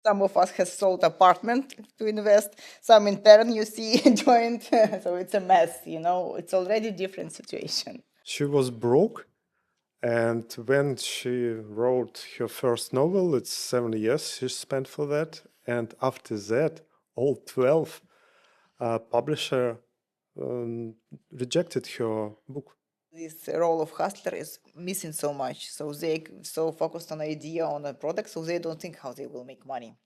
Some of us has sold apartment to invest. Some intern you see joined. So it's a mess, It's already different situation. She was broke, and when she wrote her first novel, it's 7 years she spent for that. And after that, all 12 publisher rejected her book. This role of hustler is missing so much. So they so focused on idea, on a product, so they don't think how they will make money.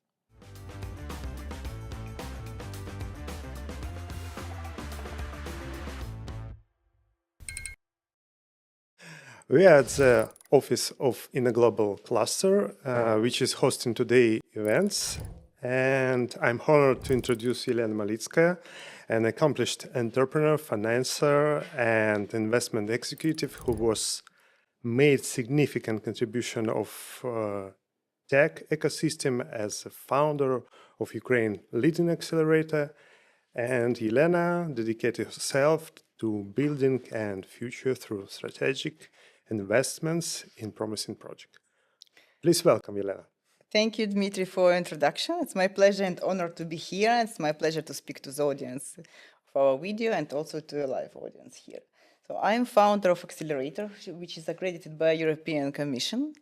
We are at the office of In a Global Cluster, which is hosting today events. And I'm honored to introduce Elena Malitskaya, an accomplished entrepreneur, financier, and investment executive who was made significant contribution of tech ecosystem as a founder of Ukraine leading accelerator. And Elena dedicated herself to building and future through strategic investments in promising projects. Please welcome Elena. Thank you, Dmitry, for your introduction. It's my pleasure and honor to be here. It's my pleasure to speak to the audience of our video and also to a live audience here. So I'm founder of Accelerator, which is accredited by European Commission,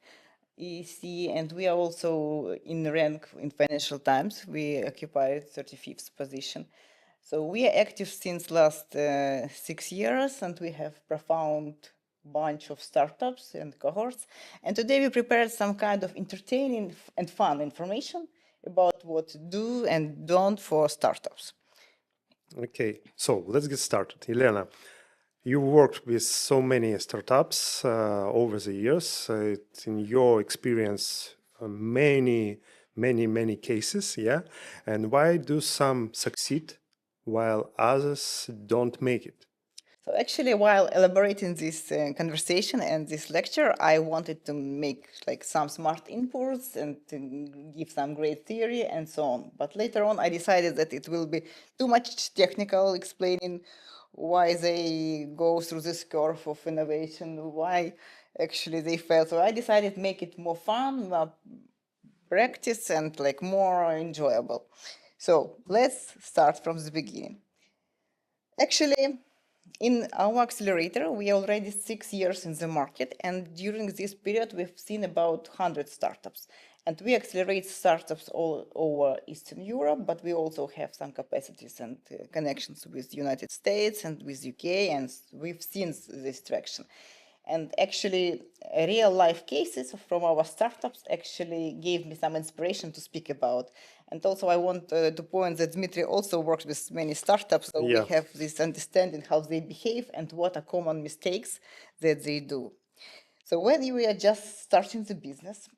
EC, and we are also in rank in Financial Times. We occupy 35th position. So we are active since last 6 years, and we have profound bunch of startups and cohorts. And today we prepared some kind of entertaining and fun information about what to do and don't for startups. Okay, so let's get started. Elena, you worked with so many startups over the years. In your experience, many cases, yeah? And why do some succeed while others don't make it? So actually, while elaborating this conversation and this lecture, I wanted to make like some smart inputs and to give some great theory and so on. But later on, I decided that it will be too much technical explaining why they go through this curve of innovation, why actually they fail. So I decided to make it more fun, more practice, and like more enjoyable. So let's start from the beginning. Actually, in our accelerator, we are already 6 years in the market, and during this period, we've seen about 100 startups. And we accelerate startups all over Eastern Europe, but we also have some capacities and connections with the United States and with UK, and we've seen this traction. And actually, real life cases from our startups actually gave me some inspiration to speak about. And also, I want to point that Dmitry also works with many startups, so Yeah. we have this understanding how they behave and what are common mistakes that they do. So when we are just starting the business,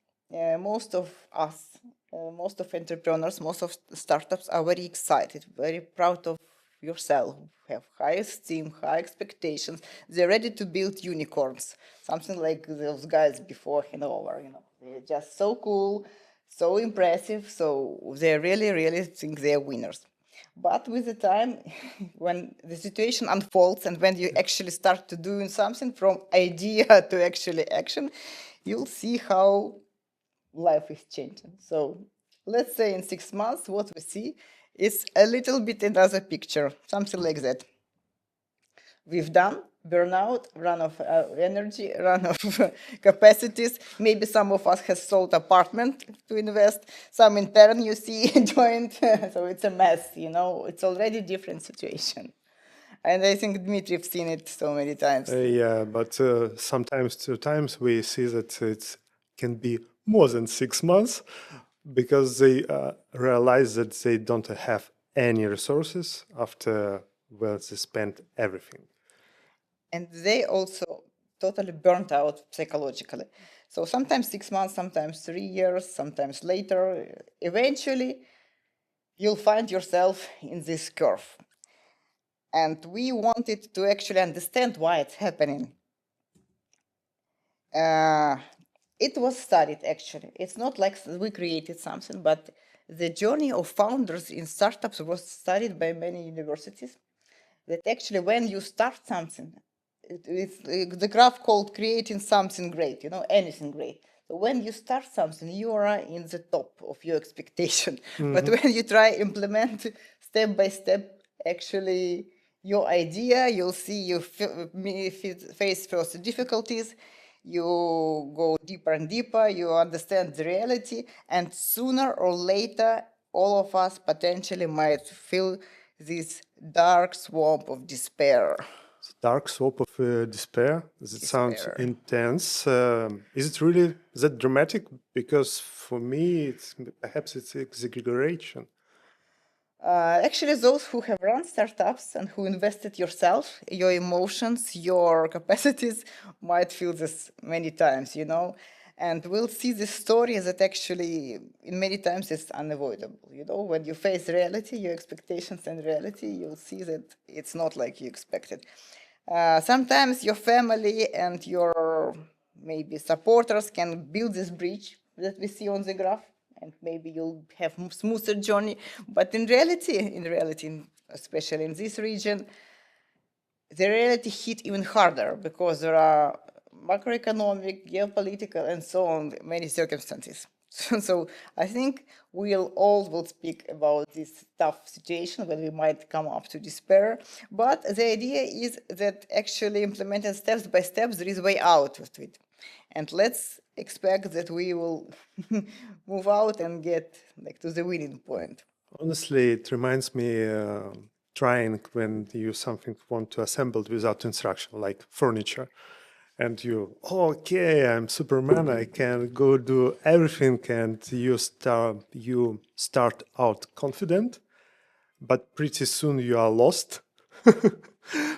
most of us, most of entrepreneurs, most of startups are very excited, very proud of yourself, have high esteem, high expectations. They're ready to build unicorns, something like those guys before Hanover. They're just so cool, so impressive. So they really think they're winners. But with the time, when the situation unfolds and when you actually start to doing something from idea to actually action, you'll see how life is changing. So let's say in 6 months, what we see is a little bit another picture, something like that. We've done burnout, run of energy, run of capacities. Maybe some of us has sold apartment to invest. Some intern you see joined. So it's a mess, It's already different situation. And I think Dmitry have seen it so many times. Yeah, but sometimes, two times, we see that it can be more than 6 months because they realize that they don't have any resources after well they spent everything. And they also totally burnt out psychologically. So sometimes 6 months, sometimes 3 years, sometimes later. Eventually, you'll find yourself in this curve. And we wanted to actually understand why it's happening. It was studied actually. It's not like we created something, but the journey of founders in startups was studied by many universities. That actually, when you start something, it's the graph called creating something great, anything great. So when you start something, you are in the top of your expectation. But when you try implement step by step, actually your idea, you'll see you face first difficulties, you go deeper and deeper, you understand the reality, and sooner or later, all of us potentially might feel this dark swamp of despair. Dark swamp of despair. Does it sound Despair. intense? Is it really that dramatic? Because for me, perhaps it's exaggeration. Actually, those who have run startups and who invested yourself, your emotions, your capacities might feel this many times, you know. And we'll see this story that actually, in many times, it's unavoidable. You know, when you face reality, your expectations and reality, you'll see that it's not like you expected. Sometimes your family and your maybe supporters can build this bridge that we see on the graph, and maybe you'll have smoother journey. But in reality, especially in this region, the reality hit even harder because there are macroeconomic, geopolitical, and so on many circumstances. So I think we'll all will speak about this tough situation when we might come up to despair. But the idea is that actually implemented steps by steps, there is way out of it. And let's expect that we will move out and get like to the winning point. Honestly, it reminds me trying when you something want to assemble without instruction, like furniture. And you, "Oh, okay, I'm Superman, I can go do everything," and you start out confident, but pretty soon you are lost,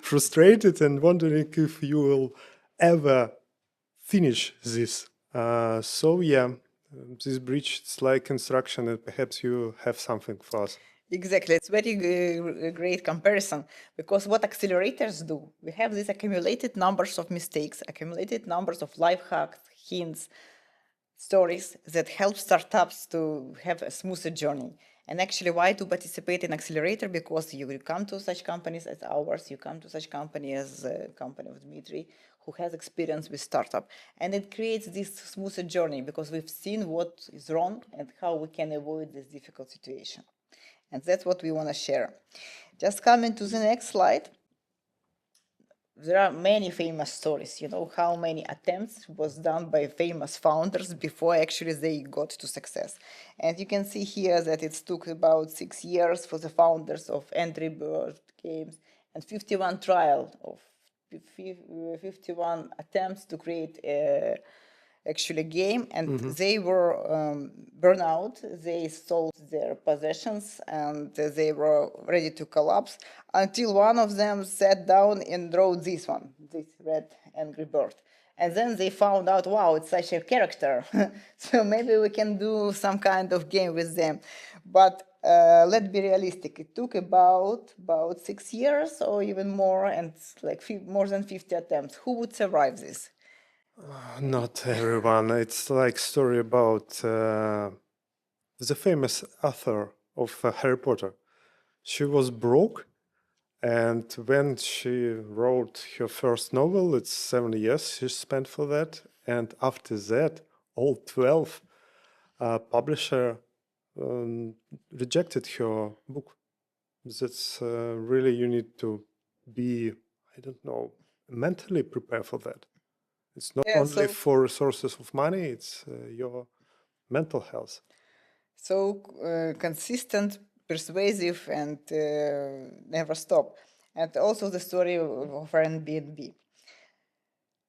frustrated, and wondering if you will ever finish this. So yeah, this bridge is like instruction, and perhaps you have something for us. Exactly, it's very great comparison because what accelerators do, we have these accumulated numbers of mistakes, accumulated numbers of life hacks, hints, stories that help startups to have a smoother journey. And actually, why to participate in accelerator? Because you will come to such companies as ours, you come to such company as a company of Dmitry, who has experience with startup. And it creates this smoother journey because we've seen what is wrong and how we can avoid this difficult situation. And that's what we want to share. Just coming to the next slide. There are many famous stories, you know, how many attempts was done by famous founders before actually they got to success. And you can see here that it took about 6 years for the founders of Angry Bird games and 51 trial of 51 attempts to create a actually game, and they were burned out. They sold their possessions and they were ready to collapse until one of them sat down and wrote this one, this red angry bird. And then they found out, wow, it's such a character. So maybe we can do some kind of game with them. But let's be realistic. It took about 6 years or even more, and like more than 50 attempts. Who would survive this? Not everyone. It's like story about the famous author of Harry Potter. She was broke, and when she wrote her first novel, it's 7 years she spent for that. And after that, all 12 publisher rejected her book. That's really, you need to be, I don't know, mentally prepared for that. It's not Yeah, only so for resources of money, it's your mental health. so consistent, persuasive, and never stop. And also the story of Airbnb.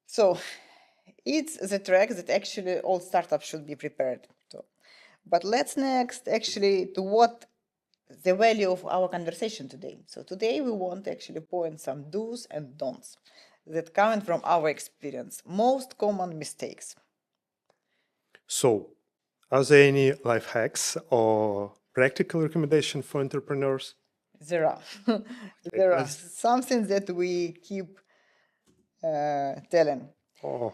So it's the track that actually all startups should be prepared to. But let's next actually to what the value of our conversation today. So today we want to actually point some do's and don'ts that coming from our experience. Most common mistakes. So, are there any life hacks or practical recommendation for entrepreneurs? There are. Okay, There are something that we keep telling. Oh,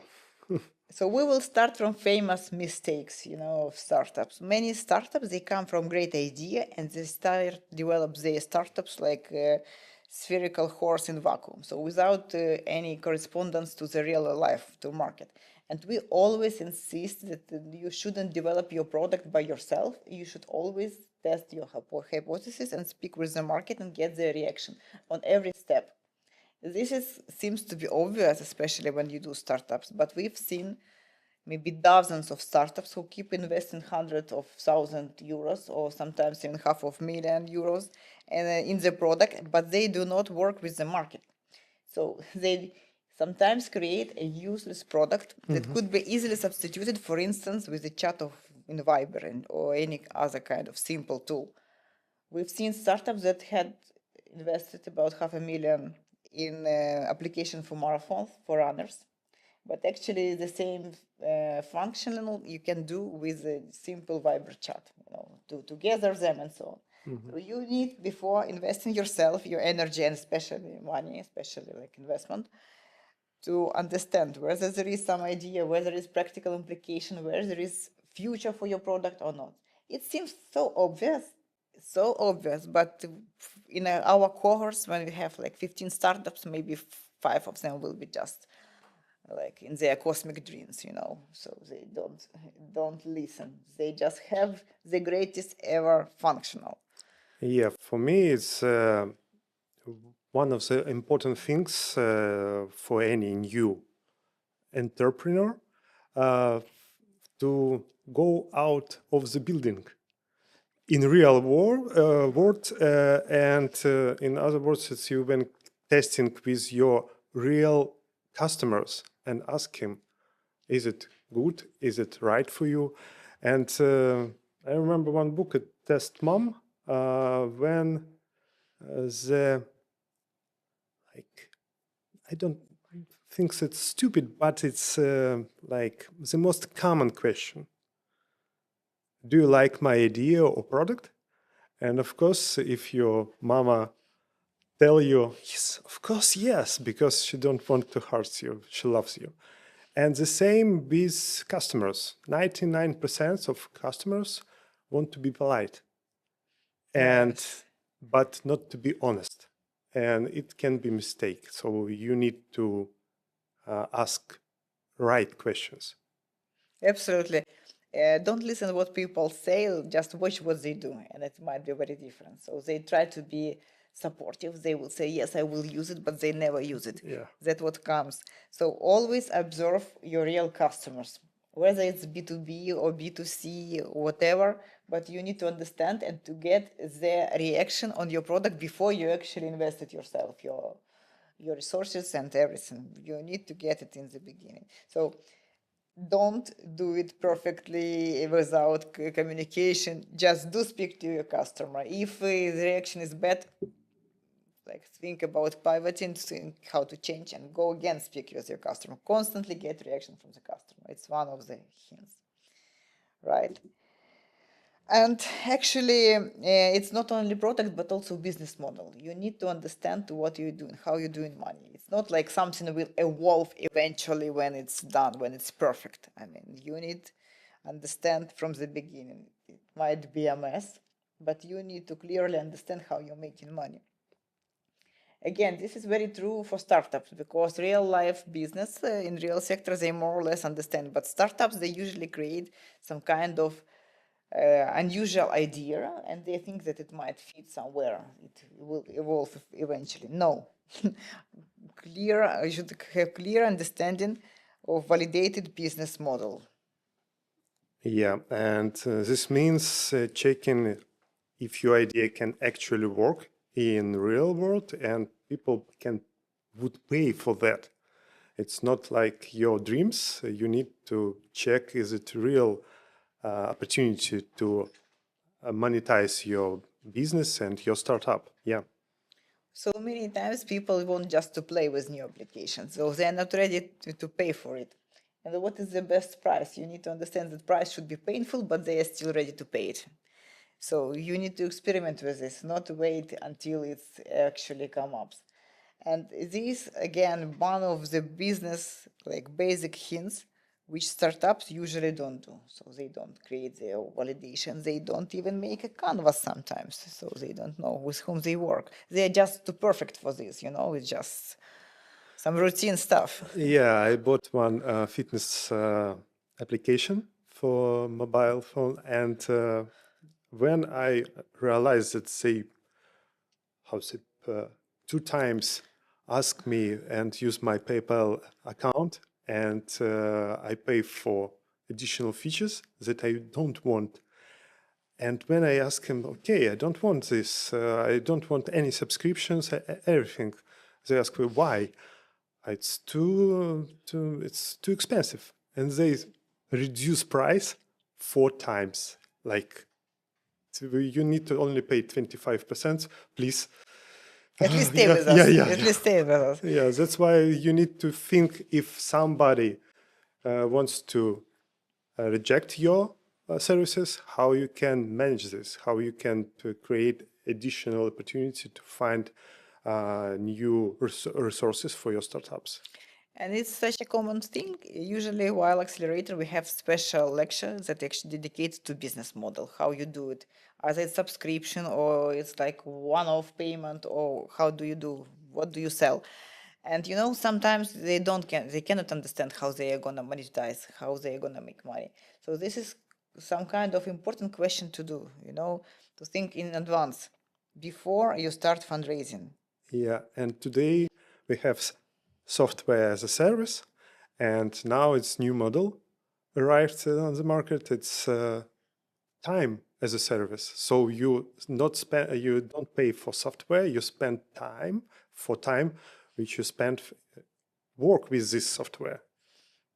So we will start from famous mistakes, you know, of startups. Many startups, they come from great idea and they start develop their startups like a spherical horse in vacuum. So without any correspondence to the real life, to market. And we always insist that you shouldn't develop your product by yourself. You should always test your hypothesis and speak with the market and get their reaction on every step. Seems to be obvious, especially when you do startups, but we've seen maybe dozens of startups who keep investing hundreds of thousand euros or sometimes even half of million euros in the product, but they do not work with the market. So they sometimes create a useless product that could be easily substituted, for instance, with a chat in Viber or any other kind of simple tool. We've seen startups that had invested about 500,000 in application for marathons for runners, but actually the same functional you can do with a simple Viber chat, to gather them and so on. So you need, before investing yourself, your energy and especially money, especially like investment, to understand whether there is some idea, whether there is practical implication, where there is future for your product or not. It seems so obvious, but in our cohorts, when we have like 15 startups, maybe 5 of them will be just like in their cosmic dreams, so they don't listen. They just have the greatest ever functional. Yeah, for me, it's one of the important things for any new entrepreneur to go out of the building in real world, and in other words, it's you when testing with your real customers and ask him, is it good? Is it right for you? And I remember one book, Test Mom, when the like I don't think it's stupid, but it's like the most common question. Do you like my idea or product? And of course, if your mama tell you, yes, of course, yes, because she don't want to hurt you, she loves you. And the same with customers. 99% of customers want to be polite, and but not to be honest. And it can be mistake. So you need to ask right questions. Absolutely. Don't listen to what people say, just watch what they do, and it might be very different. So they try to be supportive. They will say, yes, I will use it, but they never use it. Yeah. That's what comes. So always observe your real customers, whether it's B2B or B2C or whatever, but you need to understand and to get their reaction on your product before you actually invest it yourself, your resources and everything. You need to get it in the beginning. So don't do it perfectly without communication. Just do speak to your customer. If the reaction is bad, like think about pivoting, think how to change, and go again speak with your customer. Constantly get reaction from the customer. It's one of the hints, right? And actually, it's not only product, but also business model. You need to understand what you're doing, how you're doing money. It's not like something will evolve eventually when it's done, when it's perfect. I mean, you need understand from the beginning. It might be a mess, but you need to clearly understand how you're making money. Again, this is very true for startups because real life business in real sector, they more or less understand. But startups, they usually create some kind of unusual idea and they think that it might fit somewhere. It will evolve eventually. No. You should have clear understanding of validated business model. Yeah, and this means checking if your idea can actually work in real world and people would pay for that. It's not like your dreams. You need to check, is it real opportunity to monetize your business and your startup? Yeah. So many times people want just to play with new applications, so they're not ready to pay for it. And what is the best price? You need to understand that price should be painful, but they are still ready to pay it. So you need to experiment with this, not wait until it's actually come up. And this, again, one of the business like basic hints which startups usually don't do. So they don't create their validation. They don't even make a canvas sometimes. So they don't know with whom they work. They are just too perfect for this, It's just some routine stuff. Yeah, I bought one fitness application for mobile phone, and when I realized that they, how's it, 2 times ask me and use my PayPal account, and I pay for additional features that I don't want. And when I ask him, okay, I don't want this, I don't want any subscriptions, everything, they ask me why. It's it's too expensive, and they reduce price 4 times. Like, you need to only pay 25%, please. At least stay Yeah, with yeah, us. yeah, At yeah. least stay with us. Yeah, that's why you need to think if somebody wants to reject your services, how you can manage this, how you can create additional opportunity to find new resources for your startups. And it's such a common thing. Usually, while accelerator, we have special lectures that actually dedicated to business model, how you do it, either it's subscription or it's like one-off payment, or how do you do, what do you sell? And sometimes they cannot understand how they are gonna monetize, how they are gonna make money. So this is some kind of important question to do, to think in advance before you start fundraising. Yeah, and today we have software as a service, and now it's new model arrived on the market. It's time as a service. So you don't pay for software, you spend time for time which you spend work with this software.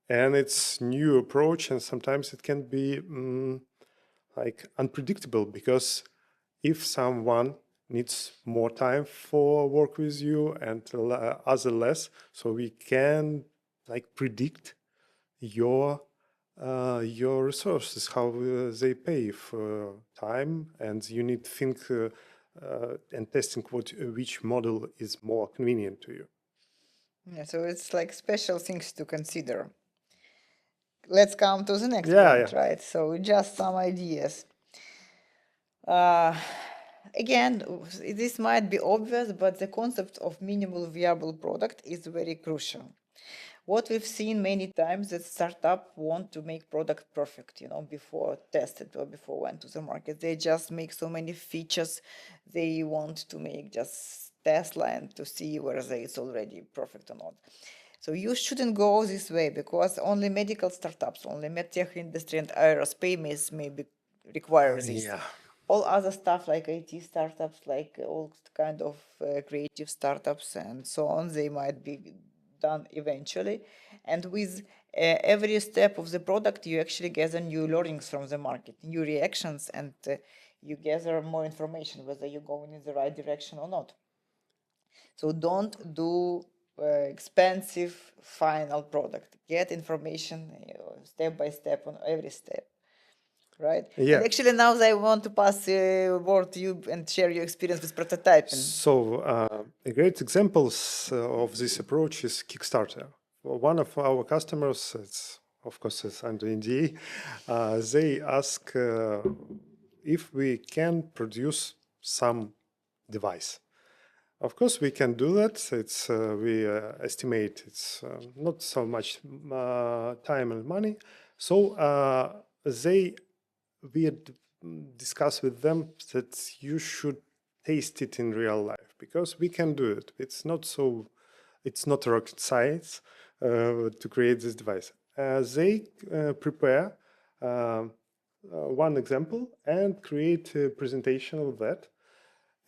And it's new approach, and sometimes it can be like unpredictable, because if someone needs more time for work with you and other less, so we can like predict your resources, how they pay for time, and you need to think and testing which model is more convenient to you. Yeah, so it's like special things to consider. Let's come to the next Yeah, point, yeah. right? So just some ideas. Uh, Again, this might be obvious, but the concept of minimal viable product is very crucial. What we've seen many times that startup want to make product perfect, before tested or before went to the market. They just make so many features. They want to make just Tesla and to see whether it's already perfect or not. So you shouldn't go this way, because only medical startups, only medtech industry and aerospace maybe require this. Yeah. All other stuff like IT startups, like all kind of creative startups and so on, they might be done eventually. And with every step of the product, you actually gather new learnings from the market, new reactions, and you gather more information whether you're going in the right direction or not. So don't do expensive final product. Get information step by step on every step, right? Yeah. And actually now I want to pass the word to you and share your experience with prototyping. So a great examples of this approach is Kickstarter. Well, one of our customers, of course it's under NDA, they ask if we can produce some device. Of course, we can do that. It's we estimate it's not so much time and money. So we had discussed with them that you should taste it in real life, because we can do it. It's not rocket science to create this device. They prepare one example and create a presentation of that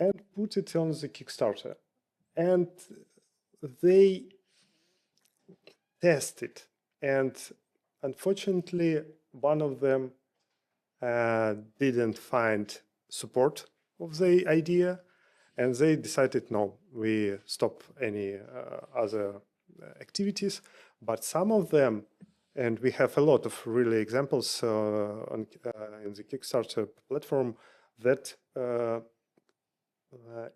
and put it on the Kickstarter. And they test it. And unfortunately, one of them didn't find support of the idea, and they decided, no, we stop any other activities. But some of them, and we have a lot of really examples in the Kickstarter platform, that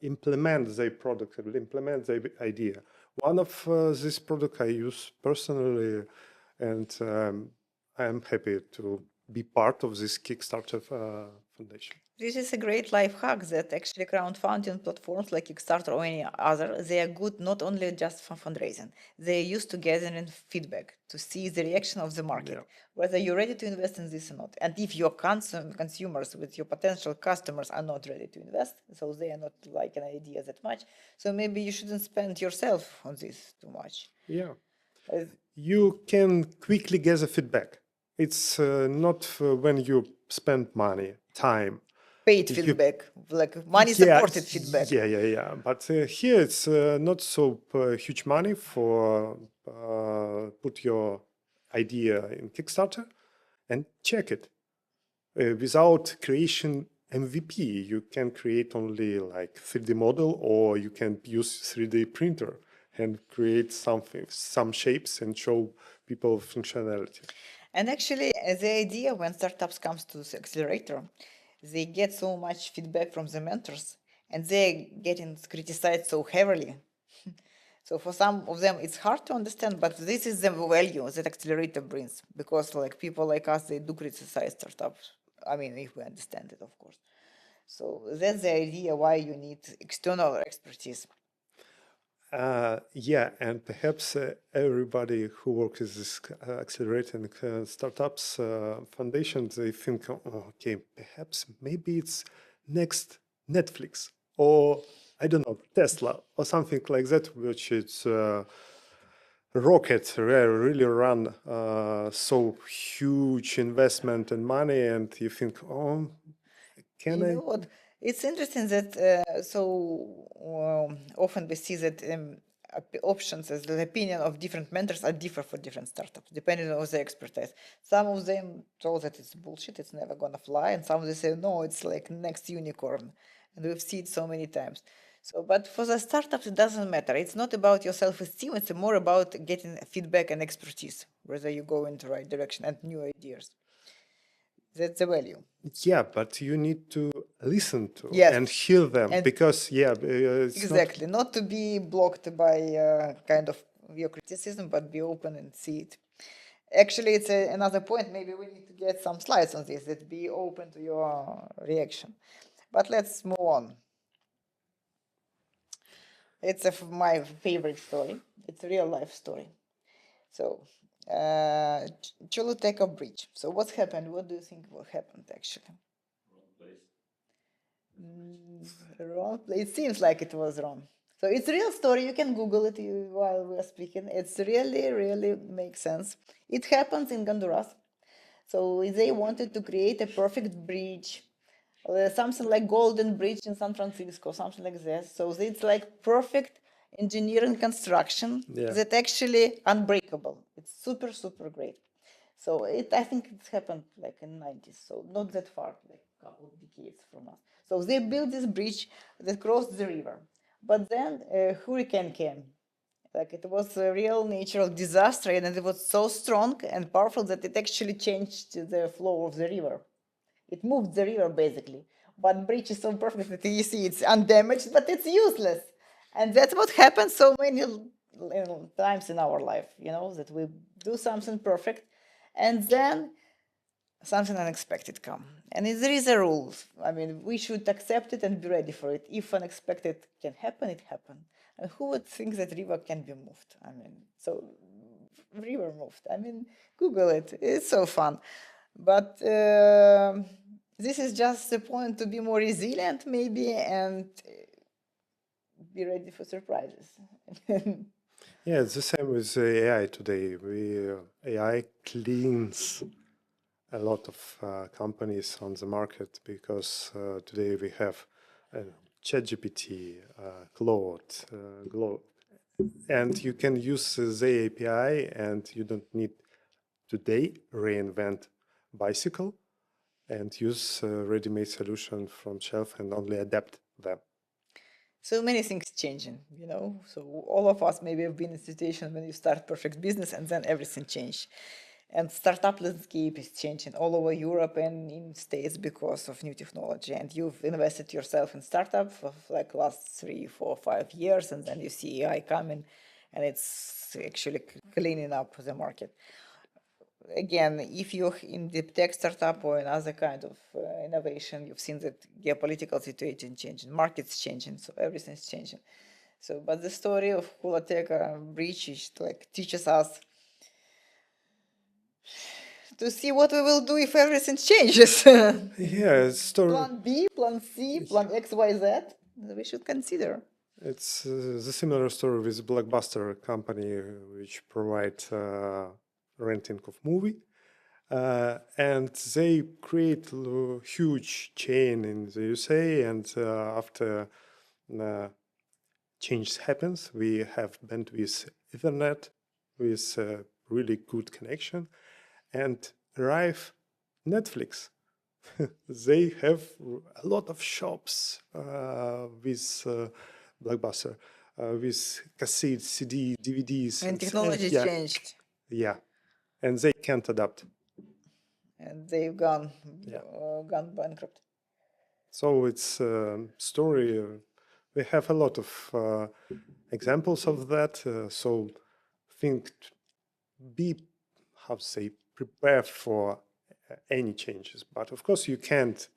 implement the product, implement the idea. One of this product I use personally, and I'm happy to be part of this Kickstarter foundation. This is a great life hack that actually crowdfunding platforms like Kickstarter or any other, they are good not only just for fundraising, they are used to gathering feedback, to see the reaction of the market, Yeah. whether you're ready to invest in this or not. And if your consumers with your potential customers are not ready to invest, so they are not like an idea that much, so maybe you shouldn't spend yourself on this too much. Yeah. Uh, You can quickly gather feedback. It's not when you spend money, time. Paid You, feedback, like money yeah, supported feedback. yeah. But here it's not so huge money for put your idea in Kickstarter and check it. Without creation MVP, you can create only like 3D model, or you can use 3D printer and create something, some shapes, and show people functionality. And actually, the idea when startups comes to the accelerator, they get so much feedback from the mentors, and they getting criticized so heavily. So for some of them, it's hard to understand, but this is the value that accelerator brings, because like people like us, they do criticize startups. I mean, if we understand it, of course. So that's the idea why you need external expertise. Yeah, and perhaps everybody who works with this accelerating startups foundation, they think, oh, okay, perhaps maybe it's next Netflix, or I don't know, Tesla or something like that, which is rocket really run so huge investment and money, and you think, oh, can You I? know what? It's interesting that often we see that options as the opinion of different mentors are differ for different startups, depending on their expertise. Some of them told that it's bullshit, it's never gonna fly, and some of them say no, it's like next unicorn, and we've seen it so many times. So, but for the startups, it doesn't matter. It's not about your self-esteem. It's more about getting feedback and expertise, whether you go in the right direction and new ideas. That's the value. Yeah, but you need to listen to Yes, and hear them, and because yeah, it's not. exactly, not to be blocked by kind of your criticism, but be open and see it. Actually, it's another point. Maybe we need to get some slides on this, that be open to your reaction. But let's move on. It's my favorite story. It's a real life story. So, Choluteca Bridge. So, what's happened? What do you think what happened actually? Wrong place. It seems like it was wrong. So it's a real story. You can Google it while we're speaking. It's really makes sense. It happens in Honduras. So they wanted to create a perfect bridge, something like Golden Bridge in San Francisco, something like this. So it's like perfect engineering construction Yeah. that actually unbreakable. It's super great. So I think it's happened like in 90s, so not that far, like a couple of decades from us. So they built this bridge that crossed the river, but then a hurricane came. Like it was a real natural disaster, and it was so strong and powerful that it actually changed the flow of the river. It moved the river basically. But bridge is so perfect that you see it's undamaged, but it's useless. And that's what happens so many times in our life, that we do something perfect and then something unexpected come. And there is a rule. I mean, we should accept it and be ready for it. If unexpected can happen, it happen. And who would think that river can be moved? I mean, so river moved. I mean, Google it. It's so fun. But this is just the point to be more resilient, maybe, and be ready for surprises. Yeah, it's the same with AI today. AI cleans a lot of companies on the market, because today we have ChatGPT, Claude, and you can use the API, and you don't need today reinvent bicycle, and use ready-made solution from shelf and only adapt them. So many things changing. So all of us maybe have been in a situation when you start perfect business and then everything changed. And startup landscape is changing all over Europe and in States because of new technology. And you've invested yourself in startup for like last 3, 4, 5 years, and then you see AI coming, and it's actually cleaning up the market. again, if you're in the tech startup or another kind of innovation, you've seen that geopolitical situation changing, markets changing, so everything's changing. So, but the story of Hulateka breach is like teaches us to see what we will do if everything changes. Yeah, story. Plan B, plan C, plan X, Y, Z. We should consider. It's the similar story with Blockbuster company, which provide renting of movie. And they create a huge chain in the USA, and after change happens, we have bandwidth Ethernet with really good connection, and arrive Netflix. They have a lot of shops with Blockbuster, with cassette, CD, DVDs, And technology changed. yeah, and they can't adapt. And they've gone bankrupt. So it's a story. We have a lot of examples of that. So think, be, how to say, prepare for any changes. But of course, you can't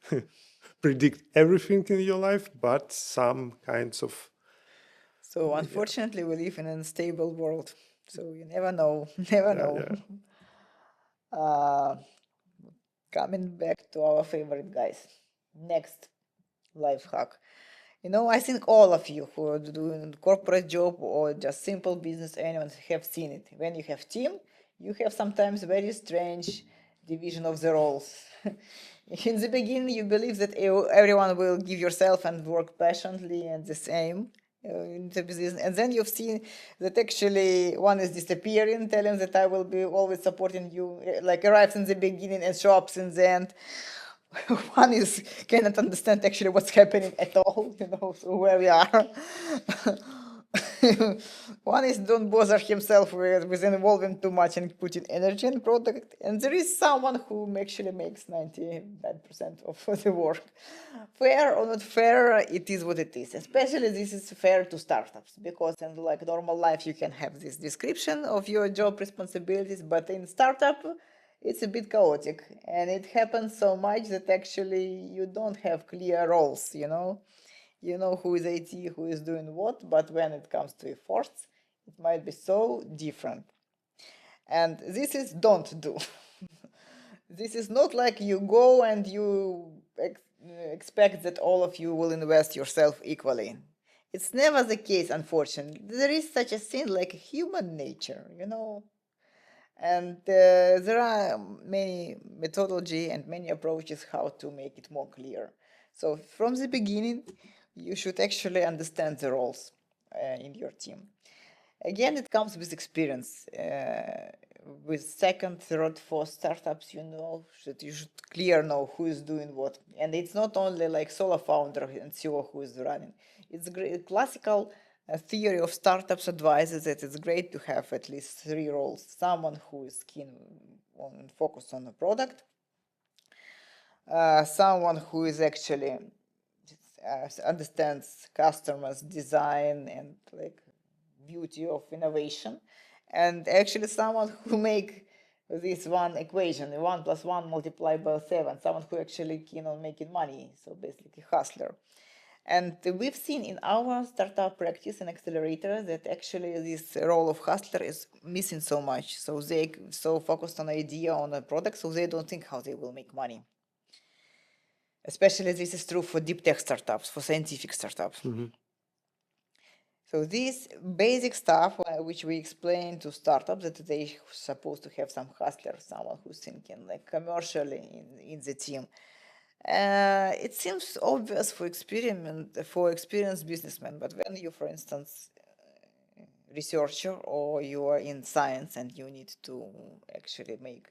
predict everything in your life, but some kinds of. So unfortunately, we live in an unstable world. So you never know, never know. Coming back to our favorite guys. Next life hack. I think all of you who are doing corporate job or just simple business, anyone have seen it. When you have team, you have sometimes very strange division of the roles. In the beginning, you believe that everyone will give yourself and work passionately and the same in the business, and then you've seen that actually one is disappearing, telling that I will be always supporting you, like arrives in the beginning and shops in the end. One is cannot understand actually what's happening at all, so where we are. One is don't bother himself with involving too much and putting energy in product, and there is someone who actually makes 99% of the work. Fair or not fair, it is what it is. Especially this is fair to startups, because in like normal life you can have this description of your job responsibilities, but in startup it's a bit chaotic, and it happens so much that actually you don't have clear roles. You know who is IT, who is doing what, but when it comes to efforts, it might be so different. And this is don't do. This is not like you go and you expect that all of you will invest yourself equally. It's never the case, unfortunately. There is such a thing like human nature, and there are many methodology and many approaches how to make it more clear. So from the beginning, you should actually understand the roles in your team. Again, it comes with experience. With second, third, fourth startups, you should clear know who is doing what. And it's not only like solo founder and CEO who is running. It's classical theory of startups advises that it's great to have at least 3 roles. Someone who is keen on focus on the product, someone who is actually understands customers' design and like beauty of innovation, and actually someone who make this one equation, 1 + 1 multiplied by 7, someone who actually keen on making money, so basically hustler. And we've seen in our startup practice and accelerator that actually this role of hustler is missing so much. So they so focused on idea, on a product, so they don't think how they will make money. Especially this is true for deep tech startups, for scientific startups. So this basic stuff, which we explain to startups, that they supposed to have some hustler, someone who's thinking like commercially in the team. It seems obvious for experienced businessmen, but when you, for instance, researcher or you are in science and you need to actually make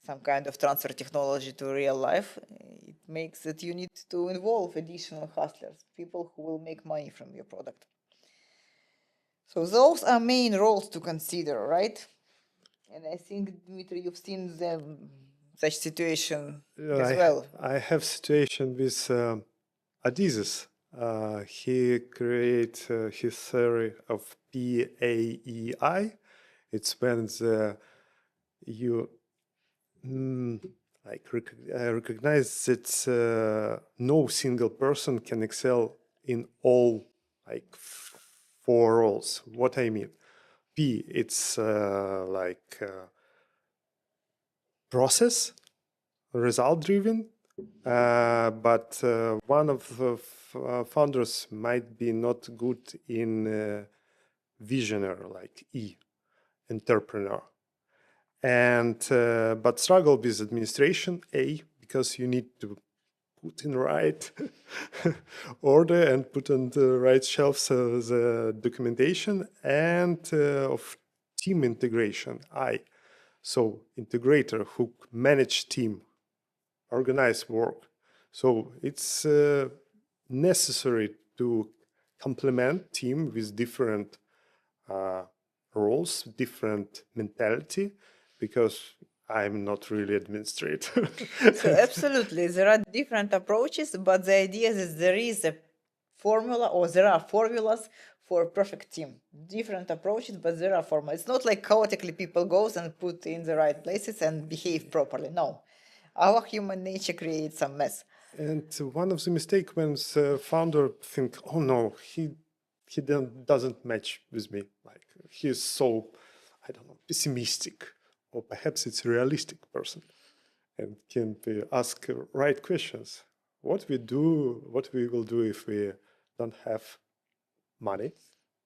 some kind of transfer technology to real life, it makes that you need to involve additional hustlers, people who will make money from your product. So those are main roles to consider, right? And I think, Dmitry, you've seen such situation as well. I have situation with Adidas. He create his theory of PAEI. It's when you recognize that no single person can excel in all four roles. What I mean, P, it's process, result driven, but one of the founders might be not good in visionary, like E, entrepreneur, and but struggle with administration, A, because you need to put in right order and put on the right shelves the documentation, and of team integration, I. So integrator who manage team, organize work. So it's necessary to complement team with different roles, different mentality, because I'm not really administrator. So absolutely, there are different approaches, but the idea is there is a formula, or there are formulas for a perfect team. Different approaches, but there are formulas. It's not like chaotically people goes and put in the right places and behave properly. No, our human nature creates some mess. And one of the mistake when the founder think, oh no, he doesn't match with me. Like he's so, I don't know, pessimistic, or perhaps it's a realistic person, and can be ask right questions. What we will do if we don't have money?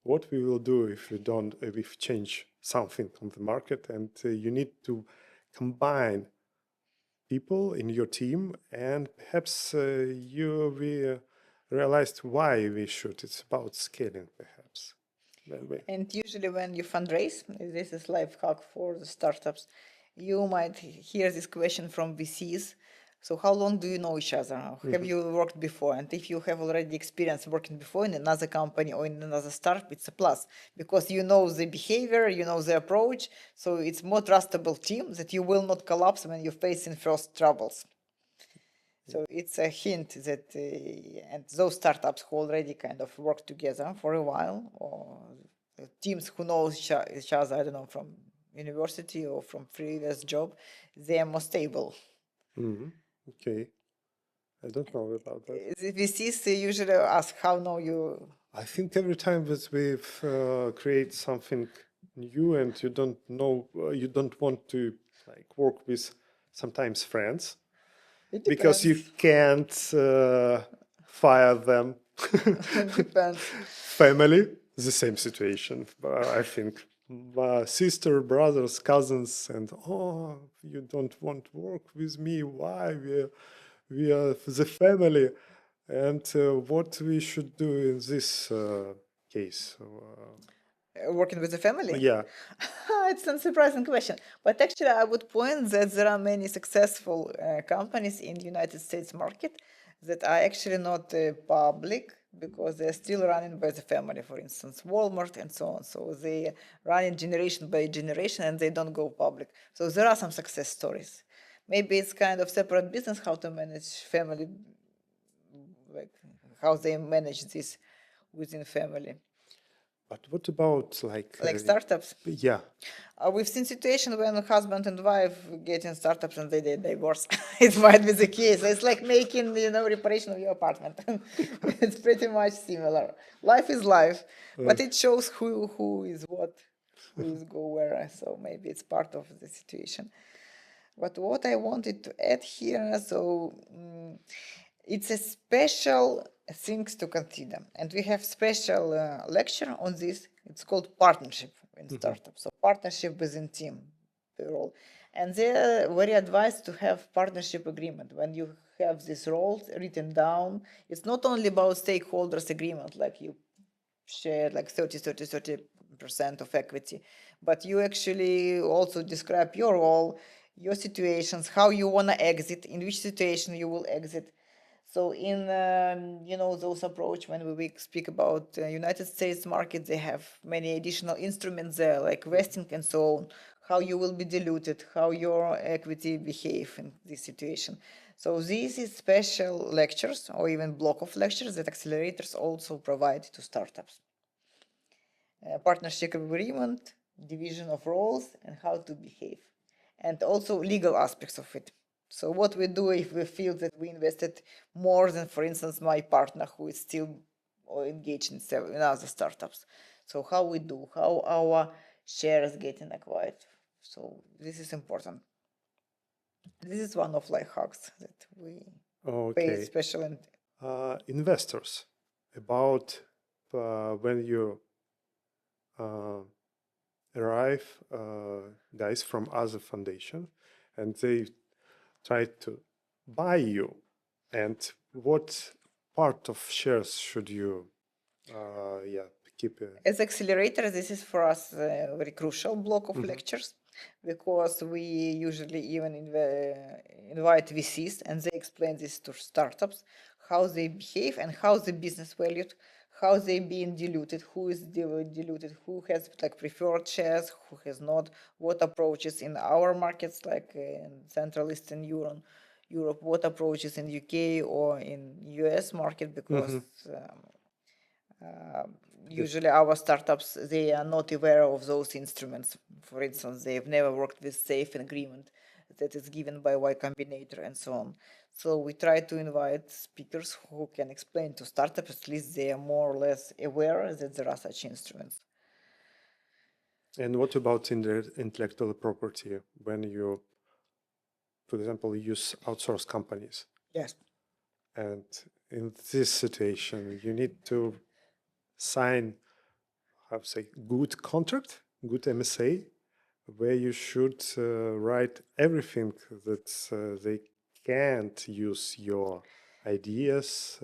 What we will do if we don't, if we change something on the market? And you need to combine people in your team, and perhaps we realized why we should. It's about scaling, perhaps. And usually when you fundraise, this is life hack for the startups, you might hear this question from VCs. So how long do you know each other? Have you worked before? And if you have already experience working before in another company or in another startup, it's a plus, because you know the behavior, you know the approach. So it's more trustable team that you will not collapse when you're facing first troubles. So it's a hint that, and those startups who already kind of work together for a while, or teams who know each other, I don't know, from university or from previous job, they are more stable. Okay, I don't know about that. The VCs usually ask, how know you? I think every time that we've create something new, and you don't know, you don't want to work with sometimes friends, It because you depends. can't fire them. Depends. Family, the same situation. I think sister, brothers, cousins, and oh, you don't want to work with me. Why? We are the family. And what we should do in this case? Working with the family? Yeah. It's a surprising question. But actually, I would point that there are many successful companies in the United States market that are actually not public, because they're still running by the family, for instance, Walmart and so on. So they run generation by generation and they don't go public. So there are some success stories. Maybe it's kind of separate business how to manage family, like how they manage this within family. But what about Like startups? Yeah. We've seen situations when husband and wife get in startups and they divorce. It might be the case. It's like making, reparation of your apartment. It's pretty much similar. Life is life, but it shows who is what, who is go where. So maybe it's part of the situation. But what I wanted to add here, so it's a special things to consider, and we have special lecture on this. It's called partnership in startups. So partnership within team role, and they're very advised to have partnership agreement. When you have these roles written down, it's not only about stakeholders agreement, like you share like 30% of equity, but you actually also describe your role, your situations, how you want to exit, in which situation you will exit. So in those approach, when we speak about United States market, they have many additional instruments there, like vesting and so on, how you will be diluted, how your equity behave in this situation. So this is special lectures or even block of lectures that accelerators also provide to startups. Partnership agreement, division of roles, and how to behave. and also legal aspects of it. So what we do if we feel that we invested more than, for instance, my partner who is still engaged in other startups. So how we do, how our shares getting acquired. So this is important. This is one of life hacks that we pay Okay. special Investors, about when you uh, arrive guys from other foundation and they try to buy you, and what part of shares should you keep? As accelerator, this is for us a very crucial block of lectures because we usually even invite VCs and they explain this to startups, how they behave and how the business valued, how they being diluted, who is diluted, who has like preferred shares, who has not, what approaches in our markets like in Central Eastern Europe, what approaches in UK or in US market because usually our startups, they are not aware of those instruments. For instance, they've never worked with safe agreement that is given by Y Combinator and so on. So we try to invite speakers who can explain to startups, at least they are more or less aware that there are such instruments. And what about in the intellectual property when you, for example, use outsourced companies? Yes. And in this situation, you need to sign, how to say, good contract, good MSA, where you should write everything that they can't use your ideas.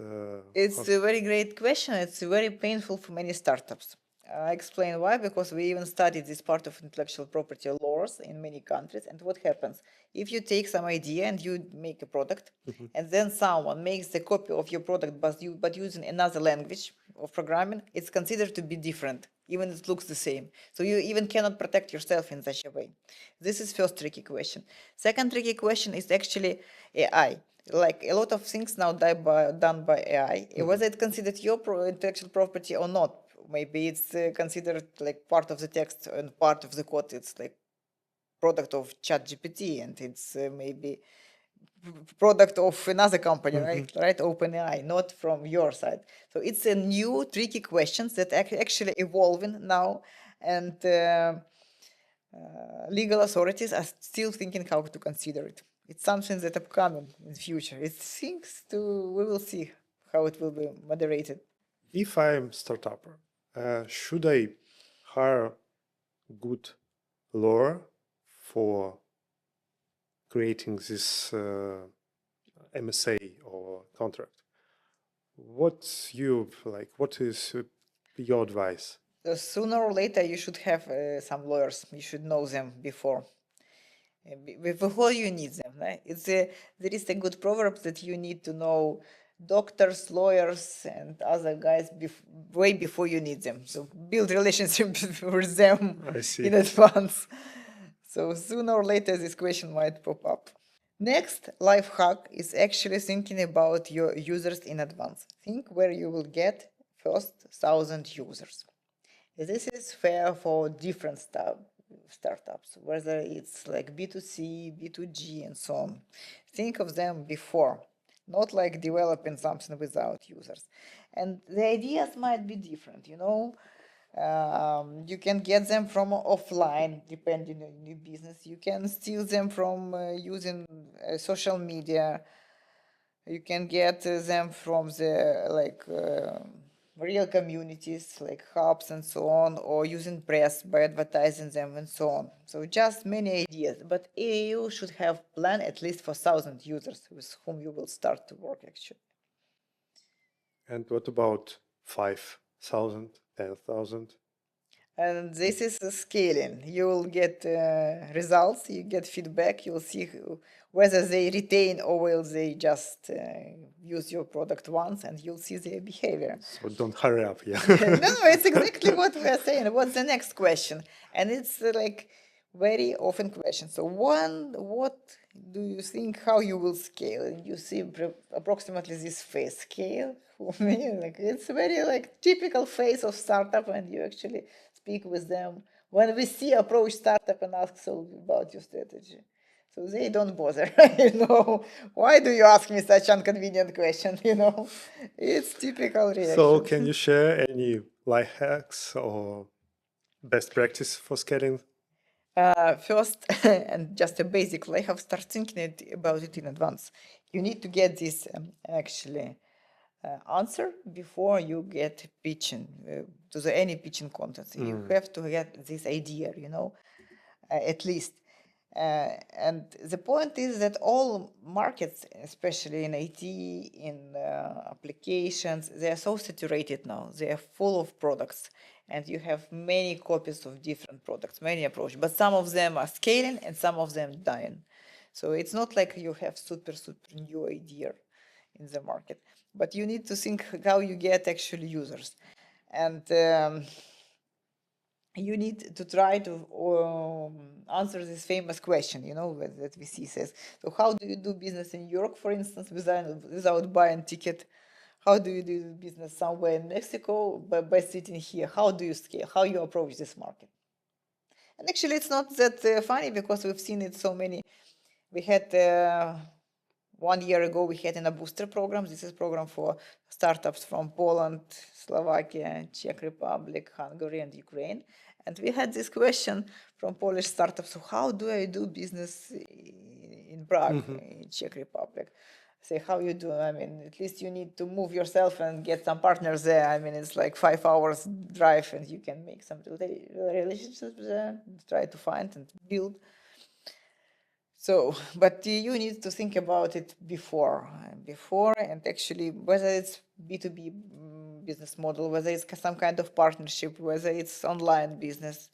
It's a very great question. It's very painful for many startups. I explain why, because we even studied this part of intellectual property laws in many countries. And what happens if you take some idea and you make a product, and then someone makes a copy of your product, but using another language of programming, it's considered to be different, even it looks the same. So you even cannot protect yourself in such a way. This is first tricky question. Second tricky question is actually AI. Like a lot of things now done by AI, whether it's considered your intellectual property or not. Maybe it's considered like part of the text and part of the code. It's like product of ChatGPT, and it's maybe product of another company, right? OpenAI, not from your side. So it's a new tricky questions that actually evolving now, and legal authorities are still thinking how to consider it. It's something that upcoming in the future. It's things to we will see how it will be moderated. If I'm startup, should I hire good lawyer for creating this MSA or contract? What's you like? What is your advice? Sooner or later, you should have some lawyers. You should know them before. Before you need them, right? There is a good proverb that you need to know doctors, lawyers, and other guys way before you need them. So build relationship with them I see. in advance. So sooner or later, this question might pop up. Next life hack is actually thinking about your users in advance. Think where you will get first 1,000 users. This is fair for different startups, whether it's like B2C, B2G, and so on. Think of them before, not like developing something without users. And the ideas might be different, you know. You can get them from offline, depending on your business. You can steal them from using social media. You can get them from the real communities like hubs and so on, or using press by advertising them and so on. So just many ideas, but you should have plan at least for 1,000 users with whom you will start to work actually. And what about 5,000, 10,000? And this is scaling. You will get results, you get feedback, you'll see whether they retain or will they just use your product once, and you'll see their behavior. So don't hurry up, yeah. No, it's exactly what we are saying. What's the next question? And it's like very often question. So one, what do you think how you will scale? And you see approximately this phase scale. Like it's very like typical phase of startup, and you actually speak with them when we see approach startup and ask so about your strategy, so they don't bother. Why do you ask me such inconvenient question? It's typical So, reaction. can you share any life hacks or best practice for scaling? First, and just a basic life, start thinking about it in advance. You need to get this actually answer before you get pitching to any pitching content. You have to get this idea, at least. And the point is that all markets, especially in IT, in applications, they are so saturated now. They are full of products, and you have many copies of different products, many approaches. But some of them are scaling, and some of them dying. So it's not like you have super new idea in the market, but you need to think how you get actually users, and you need to try to answer this famous question, that VC says. So how do you do business in Europe, for instance, without buying ticket? How do you do business somewhere in Mexico by sitting here? How do you scale? How you approach this market? And actually, it's not that funny because we've seen it so many. We had 1 year ago, we had in a booster program. This is a program for startups from Poland, Slovakia, Czech Republic, Hungary, and Ukraine. And we had this question from Polish startups: so how do I do business in Prague, in Czech Republic? Say, how you do? I mean, at least you need to move yourself and get some partners there. I mean, it's like 5 hours drive, and you can make some relationships there, try to find and build. So, but you need to think about it before, and actually whether it's B2B business model, whether it's some kind of partnership, whether it's online business,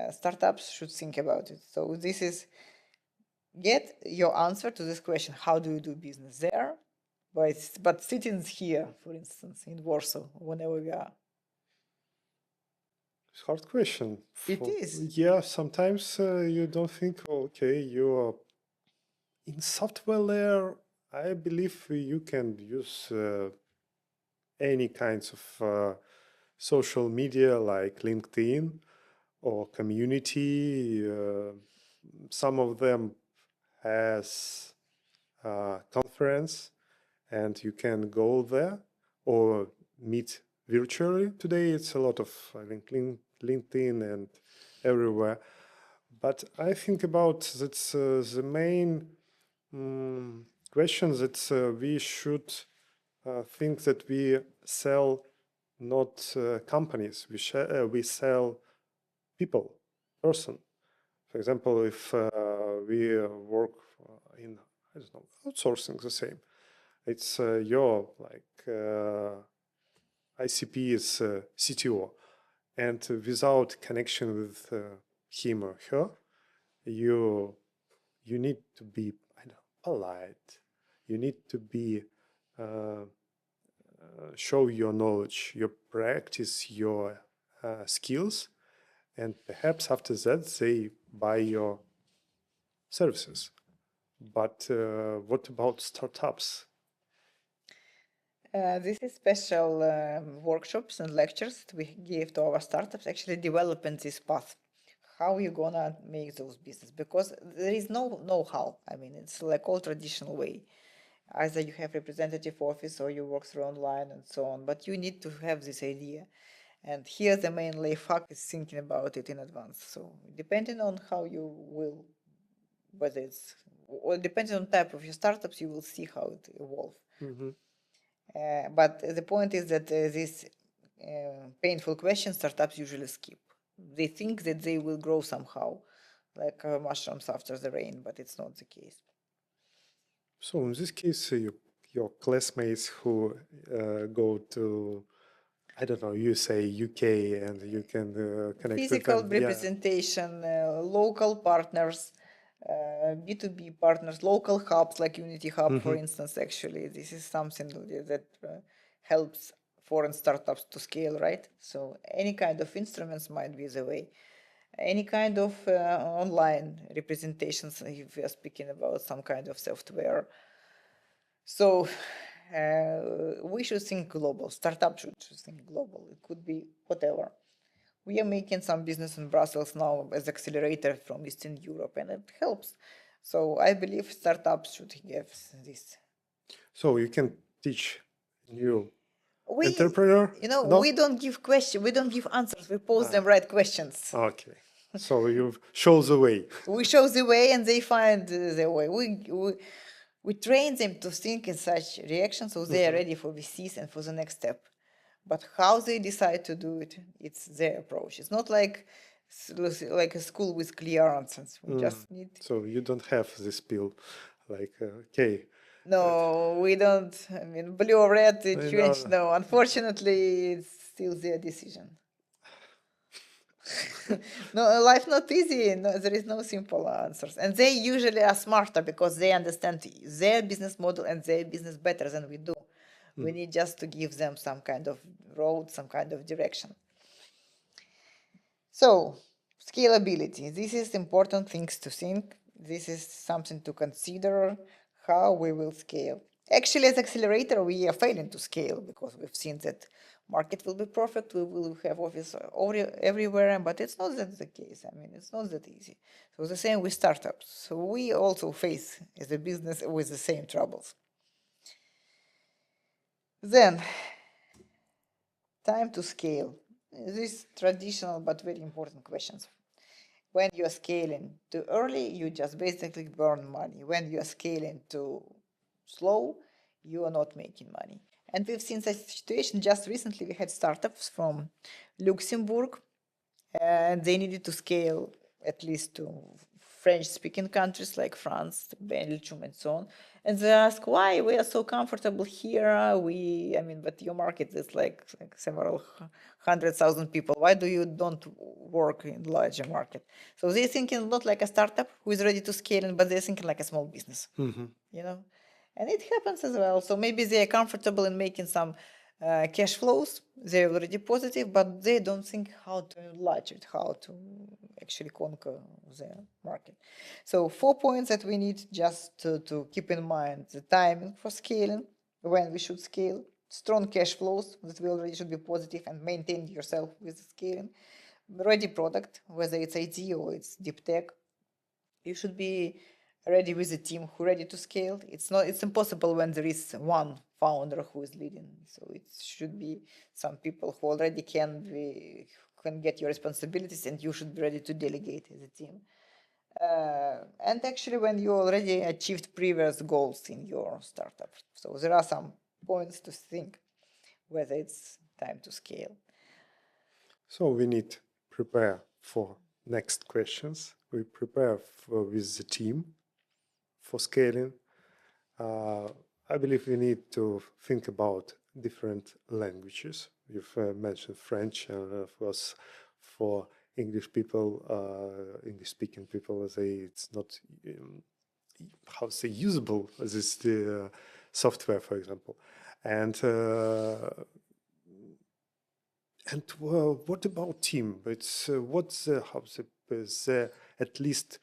startups should think about it. So this is, get your answer to this question: how do you do business there? But sitting here, for instance, in Warsaw, whenever we are. It's a hard question. It is. Yeah, sometimes you don't think, okay, you are in software layer. I believe you can use any kinds of social media like LinkedIn or community. Some of them has a conference and you can go there or meet virtually. Today it's a lot of, I think, LinkedIn and everywhere. But I think about that's the main question that we should think that we sell not companies, we sell people, person. For example, if we work in, I don't know, outsourcing the same, it's your ICP is CTO, and without connection with him or her, you need to be, I don't know, polite. You need to be show your knowledge, your practice, your skills, and perhaps after that they buy your services. But what about startups? This is special workshops and lectures that we give to our startups, actually developing this path. How you gonna make those business? Because there is no know-how. I mean, it's like all traditional way. Either you have representative office or you work through online and so on, but you need to have this idea. And here the main life hack is thinking about it in advance. So depending on how you will, whether it's, or depending on type of your startups, you will see how it evolve. But the point is that this painful question startups usually skip. They think that they will grow somehow, like mushrooms after the rain, but it's not the case. So in this case, your classmates who go to, I don't know, you say UK, and you can connect Physical with them. representation, local partners, B2B partners, local hubs like Unity Hub, for instance. Actually, this is something that helps foreign startups to scale, right? So any kind of instruments might be the way. Any kind of online representations, if we are speaking about some kind of software. So we should think global. Startup should think global. It could be whatever. We are making some business in Brussels now as accelerator from Eastern Europe, and it helps. So I believe startups should have this. So you can teach new We, entrepreneur? No? we don't give questions, we don't give answers. We pose them right questions. Okay. So you show the way. We show the way, and they find the way. We train them to think in such reactions, so they are ready for VCs and for the next step. But how they decide to do it, it's their approach. It's not like a school with clear answers. We just need. So you don't have this pill, like okay. No, we don't. I mean, blue or red, it change. No. No, unfortunately, it's still their decision. No, life not easy. No, there is no simple answers, and they usually are smarter because they understand their business model and their business better than we do. We need just to give them some kind of road, some kind of direction. So, scalability. This is important things to think. This is something to consider how we will scale. Actually, as accelerator, we are failing to scale because we've seen that market will be perfect. We will have office everywhere, but it's not that the case. I mean, it's not that easy. So the same with startups. So we also face as a business with the same troubles. Then, time to scale. These traditional but very important questions. When you are scaling too early, you just basically burn money. When you are scaling too slow, you are not making money. And we've seen such situation just recently. We had startups from Luxembourg, and they needed to scale at least to French-speaking countries like France, Belgium, and so on. And they ask why we are so comfortable here. But your market is like several 100,000 people. Why do you don't work in larger market? So they're thinking not like a startup who is ready to scale, but they're thinking like a small business. And it happens as well. So maybe they are comfortable in making some cash flows. They're already positive, but they don't think how to enlarge it, how to actually conquer the market. So 4 points that we need just to keep in mind: the timing for scaling, when we should scale, strong cash flows that we already should be positive and maintain yourself with scaling, ready product, whether it's ID or it's deep tech. You should be ready with a team who ready to scale. It's impossible when there is one founder who is leading. So it should be some people who already can get your responsibilities, and you should be ready to delegate as a team. And actually, when you already achieved previous goals in your startup, so there are some points to think whether it's time to scale. So we need to prepare for next questions. We prepare with the team for scaling. I believe we need to think about different languages. You've mentioned French, and of course, for English people, English-speaking people, it's not how to say usable as is the software, for example. And what about team? It's at least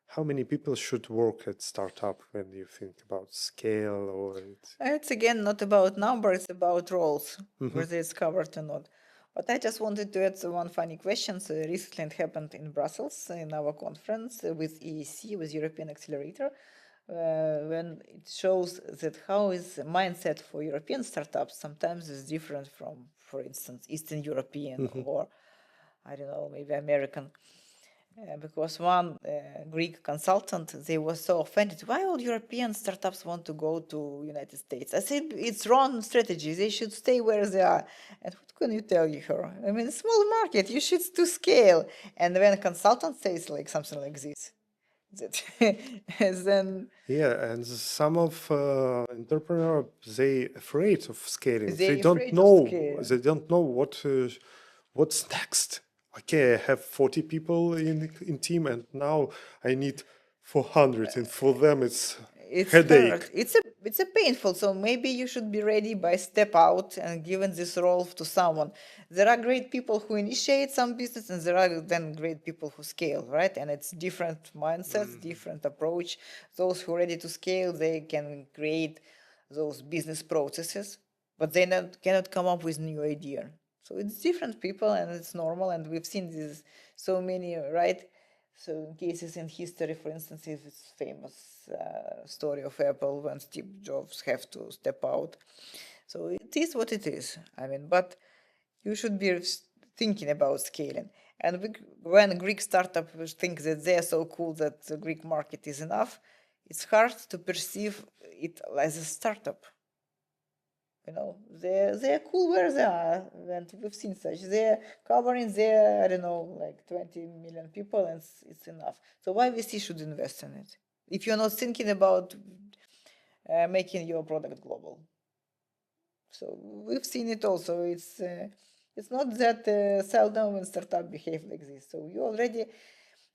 how many people should work at startup when you think about scale or it's again not about number, it's about roles, whether it's covered or not. But I just wanted to add one funny question. So recently it happened in Brussels in our conference with EEC, with European Accelerator, when it shows that how is the mindset for European startups sometimes is different from, for instance, Eastern European or, I don't know, maybe American. Because one Greek consultant, they were so offended. Why all European startups want to go to United States? I said, it's wrong strategy. They should stay where they are. And what can you tell her? I mean, small market, you should to scale. And when a consultant says like something like this, then and some of entrepreneurs they afraid of scaling. They don't know what's next. Okay, I have 40 people in team, and now I need 400, and for them it's headache. Hard. It's a painful. So maybe you should be ready by step out and giving this role to someone. There are great people who initiate some business, and there are then great people who scale, right? And it's different mindsets, different approach. Those who are ready to scale, they can create those business processes, but they cannot come up with new idea. So it's different people and it's normal, and we've seen this so many, right? So cases in history, for instance, if it's famous story of Apple when Steve Jobs have to step out. So it is what it is. I mean, but you should be thinking about scaling. And when Greek startups think that they're so cool that the Greek market is enough, it's hard to perceive it as a startup. You know, they're cool where they are, and we've seen such. They're covering their, I don't know, like 20 million people, and it's enough. So why VC should invest in it if you're not thinking about making your product global? So we've seen it also. It's not that seldom when startup behave like this. So you already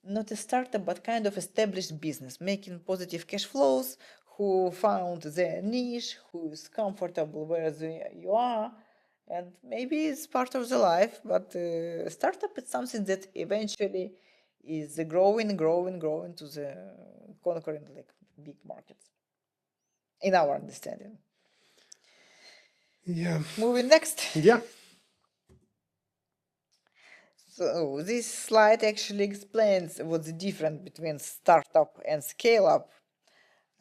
not a startup, but kind of established business, making positive cash flows, who found their niche, who is comfortable where you are, and maybe it's part of the life. But startup is something that eventually is growing to the conquering like big markets, in our understanding. Yeah. Moving next. Yeah. So this slide actually explains what's the difference between startup and scale up.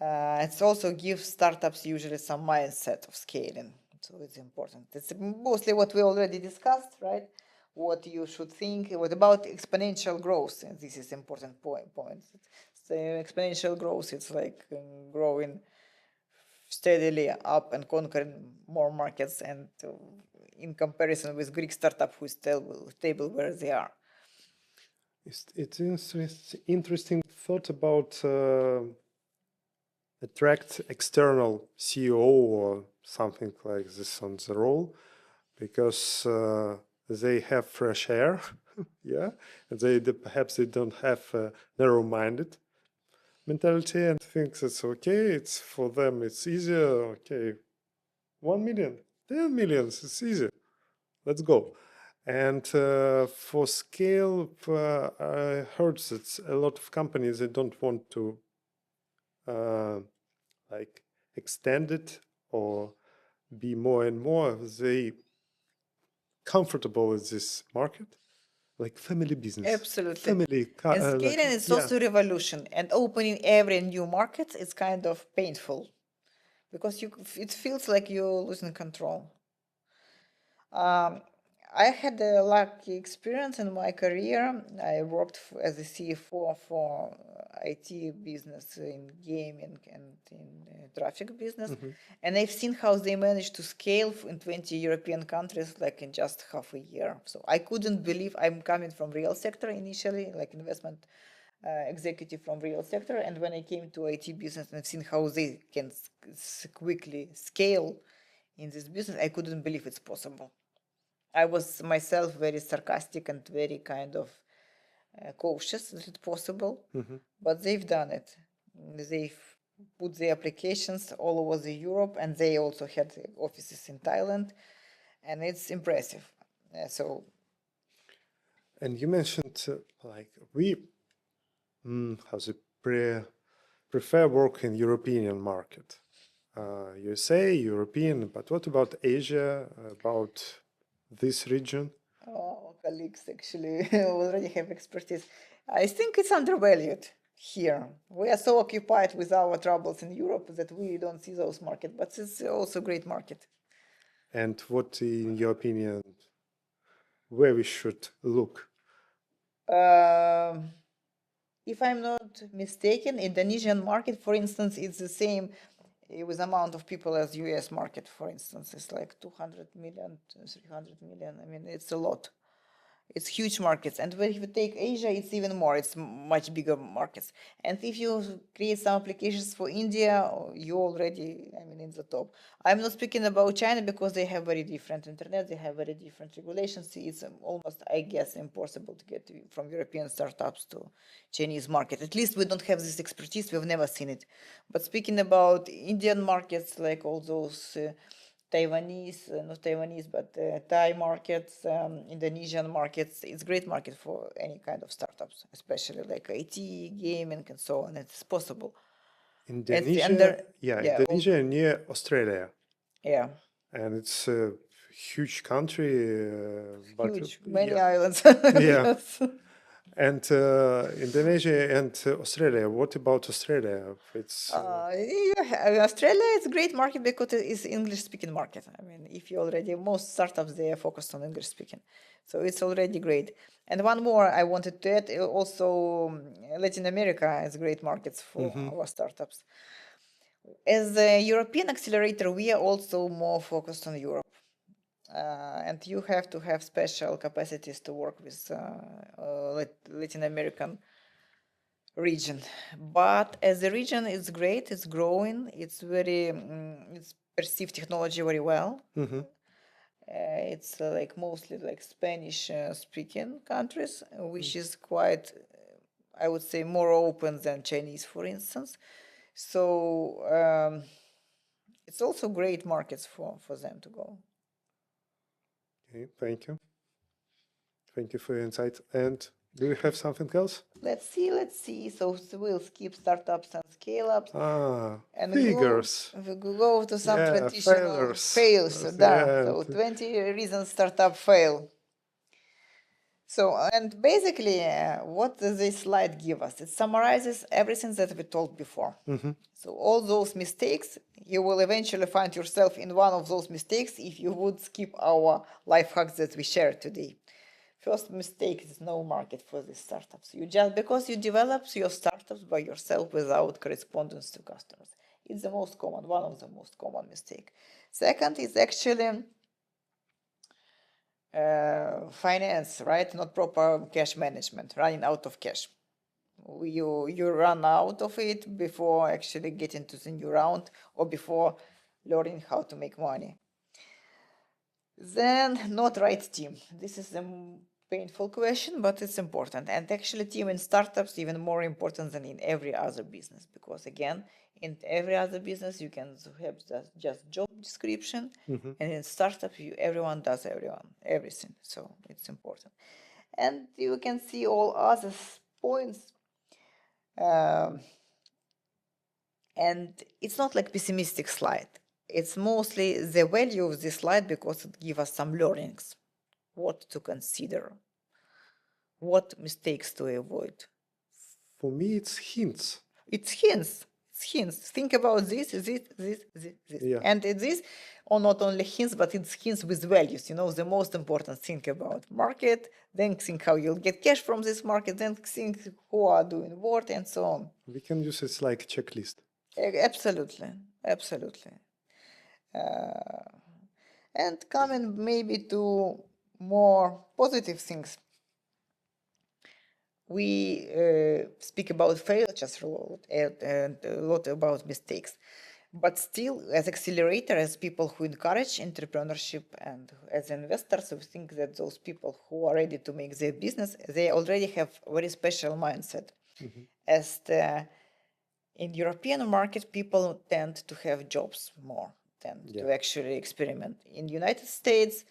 It also gives startups usually some mindset of scaling. So it's important. It's mostly what we already discussed, right? What you should think. What about exponential growth? And this is important point. So exponential growth, it's like growing steadily up and conquering more markets, and in comparison with Greek startup who is stable where they are. It's interesting thought about attract external CEO or something like this on the role, because they have fresh air, yeah, and perhaps they don't have narrow-minded mentality and think it's okay. It's for them. It's easier. Okay, 1 million, 10 millions. It's easy. Let's go. And for scale, I heard that a lot of companies they don't want to like extend it or be more and more. They comfortable with this market, like family business. Absolutely. Family. And scaling like, is yeah. also revolution, and opening every new market is kind of painful because it feels like you're losing control. I had a lucky experience in my career. I worked as a CFO for IT business in gaming and in traffic business, and I've seen how they managed to scale in 20 European countries like in just half a year. So I couldn't believe. I'm coming from real sector initially, like investment executive from real sector, and when I came to IT business and I've seen how they can quickly scale in this business, I couldn't believe it's possible. I was myself very sarcastic and very kind of cautious that it's possible, but they've done it. They've put the applications all over the Europe, and they also had offices in Thailand, and it's impressive. And you mentioned like we prefer work in European market. USA, European, but what about Asia? About this region? Oh, colleagues actually already have expertise. I think it's undervalued here. We are so occupied with our troubles in Europe that we don't see those markets, but it's also a great market. And what, in your opinion, where we should look? If I'm not mistaken, Indonesian market, for instance, it's the same with amount of people as US market, for instance. It's like 200 million, 300 million. I mean, it's a lot. It's huge markets. And when you take Asia, it's even more. It's much bigger markets. And if you create some applications for India, you already, I mean, in the top. I'm not speaking about China because they have very different internet. They have very different regulations. It's almost, I guess, impossible to get from European startups to Chinese market. At least we don't have this expertise. We've never seen it. But speaking about Indian markets, like all those Taiwanese, not Taiwanese, but Thai markets, Indonesian markets. It's a great market for any kind of startups, especially like IT, gaming, and so on. It's possible. Indonesia, Yeah, Indonesia near Australia. Yeah. And it's huge country, but Huge, many yeah, islands. yeah. Yes. And Indonesia and Australia. What about Australia? It's Australia is a great market because it is English-speaking market. I mean, if you already most startups they are focused on English-speaking, so it's already great. And one more I wanted to add, also Latin America is great markets for our startups. As a European accelerator, we are also more focused on Europe. And you have to have special capacities to work with Latin American region. But as a region, it's great. It's growing. It's very. It's perceived technology very well. It's like mostly like Spanish speaking countries, which is quite, I would say, more open than Chinese, for instance. So it's also great markets for them to go. okay. Thank you. Thank you for your insight. And do you have something else? Let's see. So we'll skip startups and scale-ups and Figures. go to some Yeah, traditional failures. fails. Yeah. So 20 reasons startup fail. So, and basically, what does this slide give us? It summarizes everything that we told before. So all those mistakes, you will eventually find yourself in one of those mistakes if you would skip our life hacks that we shared today. First mistake is no market for these startups. You just because you develop your startups by yourself without correspondence to customers. It's the most common, one of the most common mistake. Second is actually finance, right? Not proper cash management, running out of cash. You run out of it before actually getting to the new round or before learning how to make money. Then not right team. This is a painful question, but it's important. And actually team in startups even more important than in every other business, because again, in every other business you can have just job description, and in startups everyone does everything. So it's important. And you can see all other points. And it's not like pessimistic slide. It's mostly the value of this slide because it gives us some learnings, what to consider, what mistakes to avoid. For me, it's hints. It's hints. It's hints. Think about this. Yeah. And this, or not only hints, but it's hints with values. You know, the most important thing about market, then think how you'll get cash from this market, then think who are doing what, and so on. We can use it like a checklist. Absolutely. And coming maybe to more positive things. We speak about failures a lot and a lot about mistakes. But still, as accelerator, as people who encourage entrepreneurship and as investors, we think that those people who are ready to make their business, they already have a very special mindset. As in European market, people tend to have jobs more than to actually experiment. In the United States,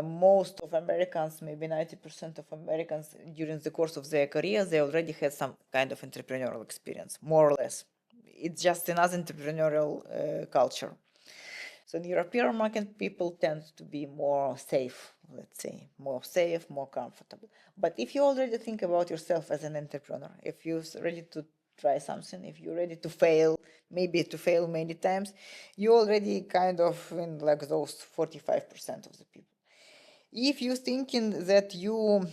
most of Americans, maybe 90% of Americans, during the course of their career, they already had some kind of entrepreneurial experience, more or less. It's just another entrepreneurial culture. So in the European market, people tend to be more safe, let's say, more safe, more comfortable. But if you already think about yourself as an entrepreneur, if you're ready to try something, if you're ready to fail, maybe to fail many times, you already kind of in like those 45% of the people. If you're thinking that you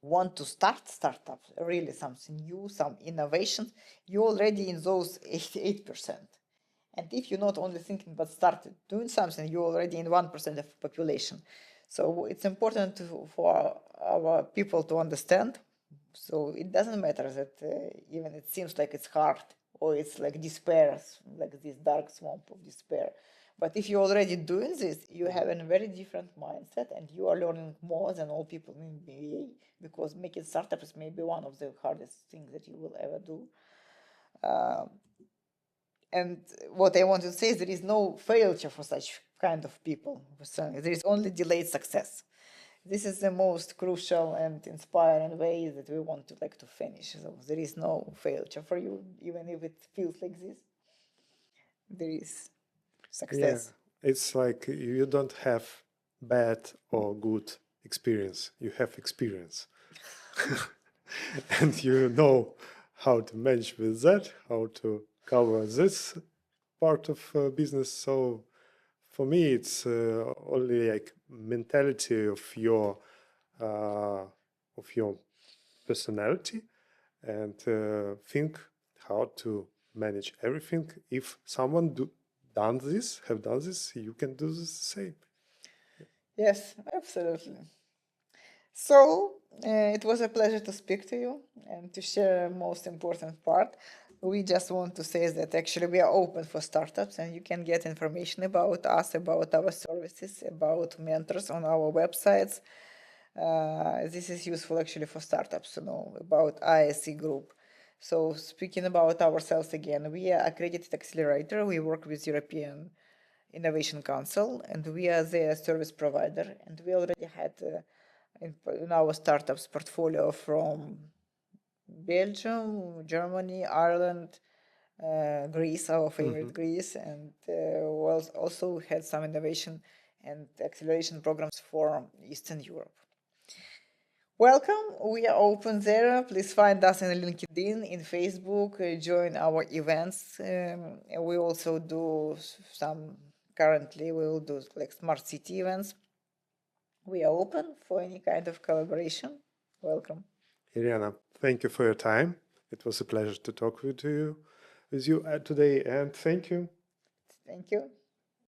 want to start startups, really something new, some innovations, you're already in those 88%. And if you're not only thinking but started doing something, you're already in 1% of population. So it's important for our people to understand. So it doesn't matter that even it seems like it's hard or it's like despair, like this dark swamp of despair. But if you're already doing this, you have a very different mindset and you are learning more than all people in BA, because making startups is maybe one of the hardest things that you will ever do. And what I want to say is there is no failure for such kind of people. There is only delayed success. This is the most crucial and inspiring way that we want to like to finish. So there is no failure for you, even if it feels like this. There is success. It's like you don't have bad or good experience. You have experience. And you know how to manage with that, how to cover this part of business. So for me, it's only like mentality uh, of your personality, and think how to manage everything. If someone have done this, you can do the same. Yes, absolutely. So it was a pleasure to speak to you and to share most important part. We just want to say that actually we are open for startups and you can get information about us, about our services, about mentors on our websites. This is useful actually for startups to know about ISE group. So speaking about ourselves again, we are accredited accelerator. We work with European Innovation Council and we are their service provider. And we already had in our startups portfolio from Belgium, Germany, Ireland, Greece, our favorite Greece, and also had some innovation and acceleration programs for Eastern Europe. Welcome. We are open there. Please find us in LinkedIn, in Facebook, join our events. We also do some, currently we will do like smart city events. We are open for any kind of collaboration. Welcome. Irina, thank you for your time. It was a pleasure to talk with you today, and thank you. Thank you.